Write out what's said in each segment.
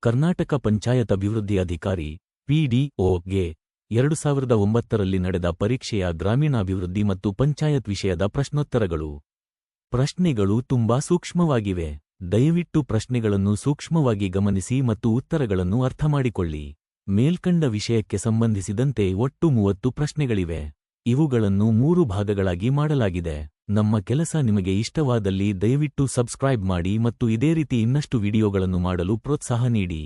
ಕರ್ನಾಟಕ ಪಂಚಾಯತ್ ಅಭಿವೃದ್ಧಿ ಅಧಿಕಾರಿ ಪಿಡಿಒಗೆ 2009ರಲ್ಲಿ ನಡೆದ ಪರೀಕ್ಷೆಯ ಗ್ರಾಮೀಣಾಭಿವೃದ್ಧಿ ಮತ್ತು ಪಂಚಾಯತ್ ವಿಷಯದ ಪ್ರಶ್ನೋತ್ತರಗಳು. ಪ್ರಶ್ನೆಗಳು ತುಂಬಾ ಸೂಕ್ಷ್ಮವಾಗಿವೆ. ದಯವಿಟ್ಟು ಪ್ರಶ್ನೆಗಳನ್ನು ಸೂಕ್ಷ್ಮವಾಗಿ ಗಮನಿಸಿ ಮತ್ತು ಉತ್ತರಗಳನ್ನು ಅರ್ಥಮಾಡಿಕೊಳ್ಳಿ. ಮೇಲ್ಕಂಡ ವಿಷಯಕ್ಕೆ ಸಂಬಂಧಿಸಿದಂತೆ ಒಟ್ಟು 30 ಪ್ರಶ್ನೆಗಳಿವೆ. ಇವುಗಳನ್ನು 3 ಭಾಗಗಳಾಗಿ ಮಾಡಲಾಗಿದೆ. ನಮ್ಮ ಕೆಲಸ ನಿಮಗೆ ಇಷ್ಟವಾದಲ್ಲಿ ದಯವಿಟ್ಟು ಸಬ್ಸ್ಕ್ರೈಬ್ ಮಾಡಿ ಮತ್ತು ಇದೇ ರೀತಿ ಇನ್ನಷ್ಟು ವಿಡಿಯೋಗಳನ್ನು ಮಾಡಲು ಪ್ರೋತ್ಸಾಹ ನೀಡಿ.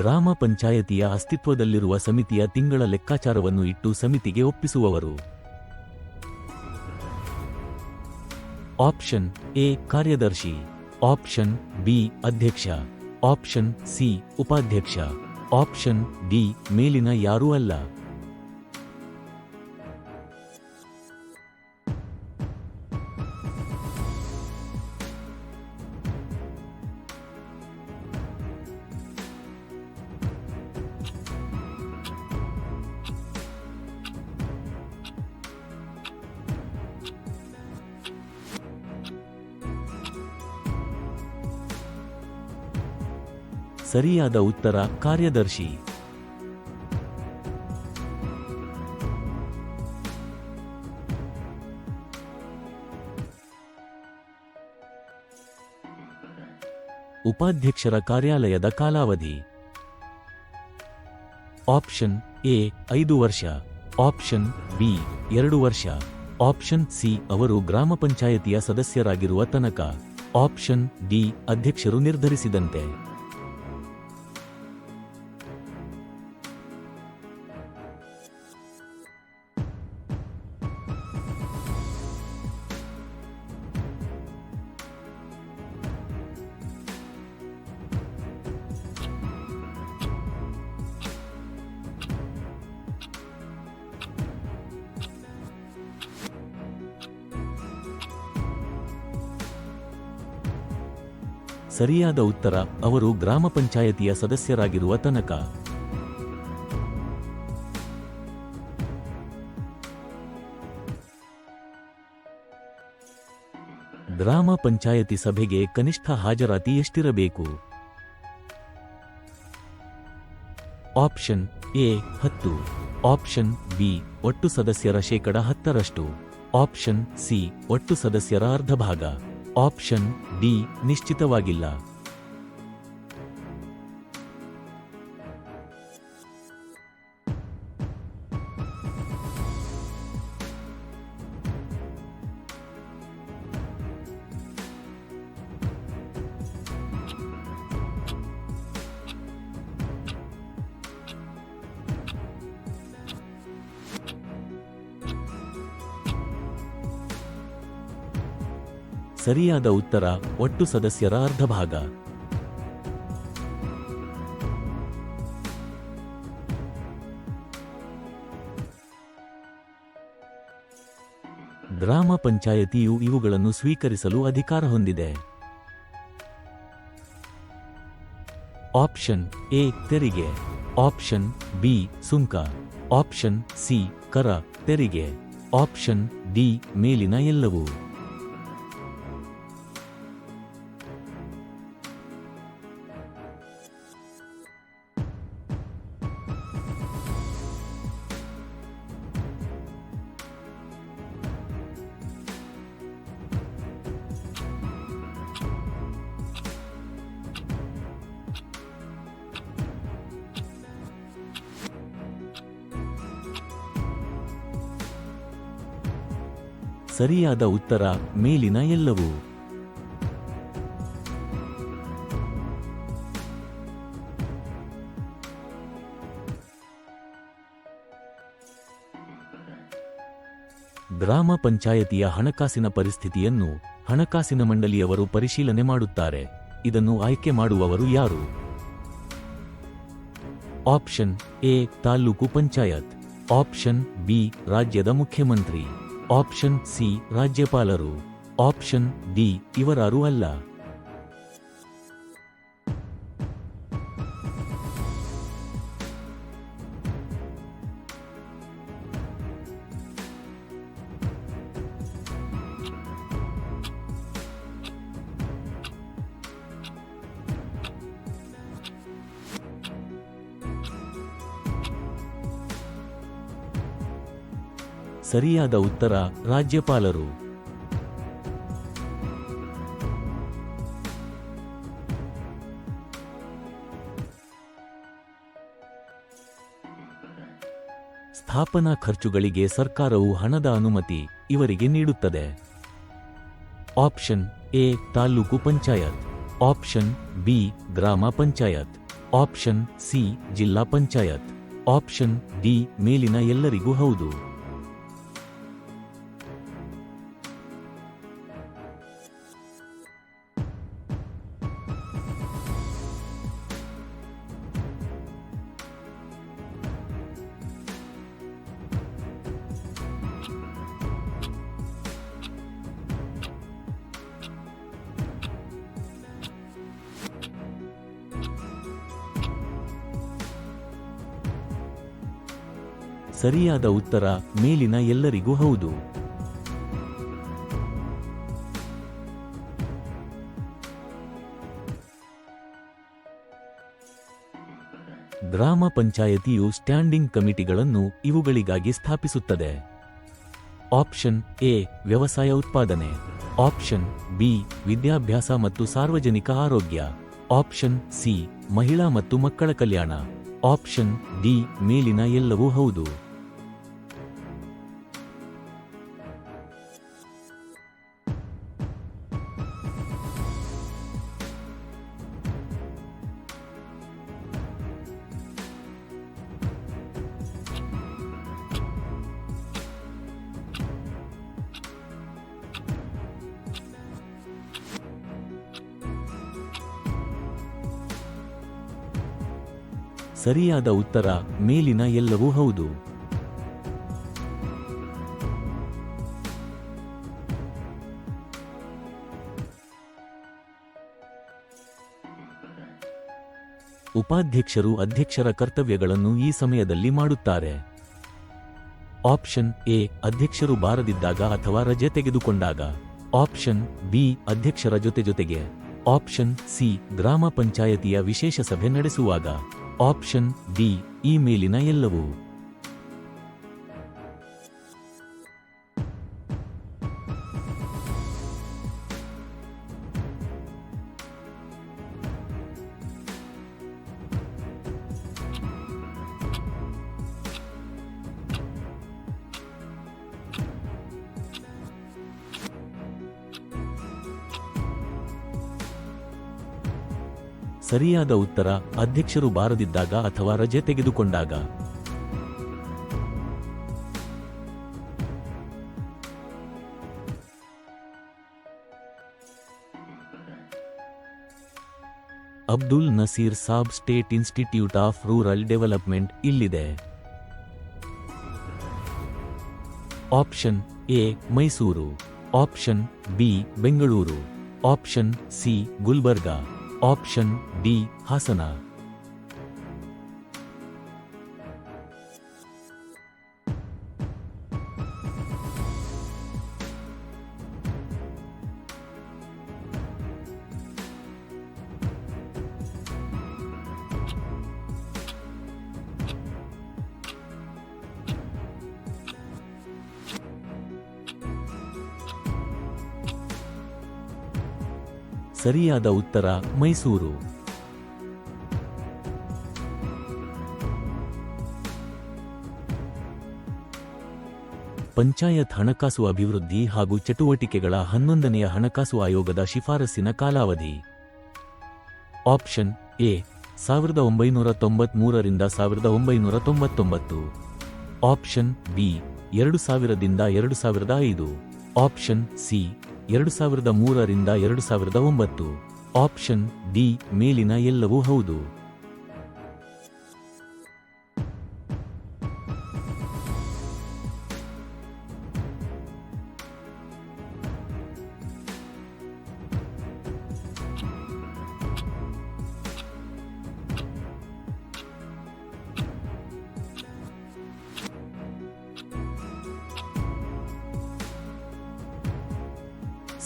ಗ್ರಾಮ ಪಂಚಾಯತಿಯ ಅಸ್ತಿತ್ವದಲ್ಲಿರುವ ಸಮಿತಿಯ ತಿಂಗಳ ಲೆಕ್ಕಾಚಾರವನ್ನು ಇಟ್ಟು ಸಮಿತಿಗೆ ಒಪ್ಪಿಸುವವರು. ಆಪ್ಷನ್ ಎ ಕಾರ್ಯದರ್ಶಿ, ಆಪ್ಷನ್ ಬಿ ಅಧ್ಯಕ್ಷ, ಆಪ್ಷನ್ ಸಿ ಉಪಾಧ್ಯಕ್ಷ, ಆಪ್ಷನ್ ಡಿ ಮೇಲಿನ ಯಾರೂ ಅಲ್ಲ. ಸರಿಯಾದ ಉತ್ತರ ಕಾರ್ಯದರ್ಶಿ. ಉಪಾಧ್ಯಕ್ಷರ ಕಾರ್ಯಾಲಯದ ಕಾಲಾವಧಿ. ಆಪ್ಷನ್ ಎ 5 ವರ್ಷ, ಆಪ್ಷನ್ ಬಿ 2 ವರ್ಷ, ಆಪ್ಷನ್ ಸಿ ಅವರು ಗ್ರಾಮ ಪಂಚಾಯತಿಯ ಸದಸ್ಯರಾಗಿರುವ ತನಕ, ಆಪ್ಷನ್ ಡಿ ಅಧ್ಯಕ್ಷರು ನಿರ್ಧರಿಸಿದಂತೆ. ಸರಿಯಾದ ಉತ್ತರ ಅವರು ಗ್ರಾಮ ಪಂಚಾಯತಿಯ ಸದಸ್ಯರಾಗಿರುವ ತನಕ. ಗ್ರಾಮ ಪಂಚಾಯತಿ ಸಭೆಗೆ ಕನಿಷ್ಠ ಹಾಜರಾತಿ ಎಷ್ಟಿರಬೇಕು? ಆಪ್ಷನ್ ಎ 10, ಆಪ್ಷನ್ ಬಿ ಒಟ್ಟು ಸದಸ್ಯರ 10%, ಆಪ್ಷನ್ ಸಿ ಒಟ್ಟು ಸದಸ್ಯರ ಅರ್ಧ ಭಾಗ, ಆಪ್ಷನ್ ಡಿ ನಿಶ್ಚಿತವಾಗಿಲ್ಲ. ಸರಿಯಾದ ಉತ್ತರ ಒಟ್ಟು ಸದಸ್ಯರ ಅರ್ಧ ಭಾಗ. ಗ್ರಾಮ ಪಂಚಾಯತಿಯು ಇವುಗಳನ್ನು ಸ್ವೀಕರಿಸಲು ಅಧಿಕಾರ ಹೊಂದಿದೆ. ಆಪ್ಷನ್ ಎ ತೆರಿಗೆ, ಆಪ್ಷನ್ ಬಿ ಸುಂಕ, ಆಪ್ಷನ್ ಸಿ ಕರ ತೆರಿಗೆ, ಆಪ್ಷನ್ ಡಿ ಮೇಲಿನ ಎಲ್ಲವೂ. ಸರಿಯಾದ ಉತ್ತರ ಮೇಲಿನ ಎಲ್ಲವೂ. ಗ್ರಾಮ ಪಂಚಾಯತಿಯ ಹಣಕಾಸಿನ ಪರಿಸ್ಥಿತಿಯನ್ನು ಹಣಕಾಸಿನ ಮಂಡಳಿಯವರು ಪರಿಶೀಲನೆ ಮಾಡುತ್ತಾರೆ. ಇದನ್ನು ಆಯ್ಕೆ ಮಾಡುವವರು ಯಾರು? Option A taluk panchayat, option B ರಾಜ್ಯದ ಮುಖ್ಯಮಂತ್ರಿ, ಆಪ್ಷನ್ ಸಿ ರಾಜ್ಯಪಾಲರು, ಆಪ್ಷನ್ ಡಿ ಇವರಾರೂ ಅಲ್ಲ. ಸರಿಯಾದ ಉತ್ತರ ರಾಜ್ಯಪಾಲರು. ಸ್ಥಾಪನಾ ಖರ್ಚುಗಳಿಗೆ ಸರ್ಕಾರವು ಹಣದ ಅನುಮತಿ ಇವರಿಗೆ ನೀಡುತ್ತದೆ. Option A taluk panchayat, option B ಗ್ರಾಮ ಪಂಚಾಯತ್, ಆಪ್ಷನ್ ಸಿ ಜಿಲ್ಲಾ ಪಂಚಾಯತ್, ಆಪ್ಷನ್ ಡಿ ಮೇಲಿನ ಎಲ್ಲರಿಗೂ ಹೌದು. ಸರಿಯಾದ ಉತ್ತರ ಮೇಲಿನ ಎಲ್ಲರಿಗೂ ಹೌದು. ಗ್ರಾಮ ಪಂಚಾಯತಿಯು ಸ್ಟ್ಯಾಂಡಿಂಗ್ ಕಮಿಟಿಗಳನ್ನು ಇವುಗಳಿಗಾಗಿ ಸ್ಥಾಪಿಸುತ್ತದೆ. ಆಪ್ಷನ್ ಎ ವ್ಯವಸಾಯ ಉತ್ಪಾದನೆ, ಆಪ್ಷನ್ ಬಿ ವಿದ್ಯಾಭ್ಯಾಸ ಮತ್ತು ಸಾರ್ವಜನಿಕ ಆರೋಗ್ಯ, ಆಪ್ಷನ್ ಸಿ ಮಹಿಳಾ ಮತ್ತು ಮಕ್ಕಳ ಕಲ್ಯಾಣ, ಆಪ್ಷನ್ ಡಿ ಮೇಲಿನ ಎಲ್ಲವೂ ಹೌದು. ಸರಿಯಾದ ಉತ್ತರ ಮೇಲಿನ ಎಲ್ಲವೂ ಹೌದು. ಉಪಾಧ್ಯಕ್ಷರು ಅಧ್ಯಕ್ಷರ ಕರ್ತವ್ಯಗಳನ್ನು ಈ ಸಮಯದಲ್ಲಿ ಮಾಡುತ್ತಾರೆ. ಆಪ್ಷನ್ ಎ ಅಧ್ಯಕ್ಷರು ಬಾರದಿದ್ದಾಗ ಅಥವಾ ರಜೆ ತೆಗೆದುಕೊಂಡಾಗ, ಆಪ್ಷನ್ ಬಿ ಅಧ್ಯಕ್ಷರ ಜೊತೆಗೆ, ಆಪ್ಷನ್ ಸಿ ಗ್ರಾಮ ಪಂಚಾಯತಿಯ ವಿಶೇಷ ಸಭೆ ನಡೆಸುವಾಗ, ಆಪ್ಷನ್ ಡಿ ಈ ಮೇಲಿನ ಎಲ್ಲವೂ. ಸರಿಯಾದ ಉತ್ತರ ಅಧ್ಯಕ್ಷರು ಬಾರದಿದ್ದಾಗ ಅಥವಾ ರಜೆ ತೆಗೆದುಕೊಂಡಾಗ. Abdul Nazir Saab state institute of rural development ಇಲ್ಲಿದೆ. Option A Mysuru, option B Bengaluru, option C Gulbarga, option D Hassan. ಸರಿಯಾದ ಉತ್ತರ ಮೈಸೂರು. ಪಂಚಾಯತ್ ಹಣಕಾಸು ಅಭಿವೃದ್ಧಿ ಹಾಗೂ ಚಟುವಟಿಕೆಗಳ 11ನೆಯ ಹಣಕಾಸು ಆಯೋಗದ ಶಿಫಾರಸ್ಸಿನ ಕಾಲಾವಧಿ. ಆಪ್ಷನ್ ಎ 1993 ರಿಂದ 1999, ಆಪ್ಷನ್ ಬಿ 2000 ರಿಂದ 2005, ಆಪ್ಷನ್ ಸಿ 2003 ರಿಂದ 2009, ಆಪ್ಷನ್ ಡಿ ಮೇಲಿನ ಎಲ್ಲವೂ ಹೌದು.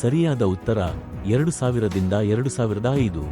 ಸರಿಯಾದ ಉತ್ತರ 2000 ರಿಂದ 2005.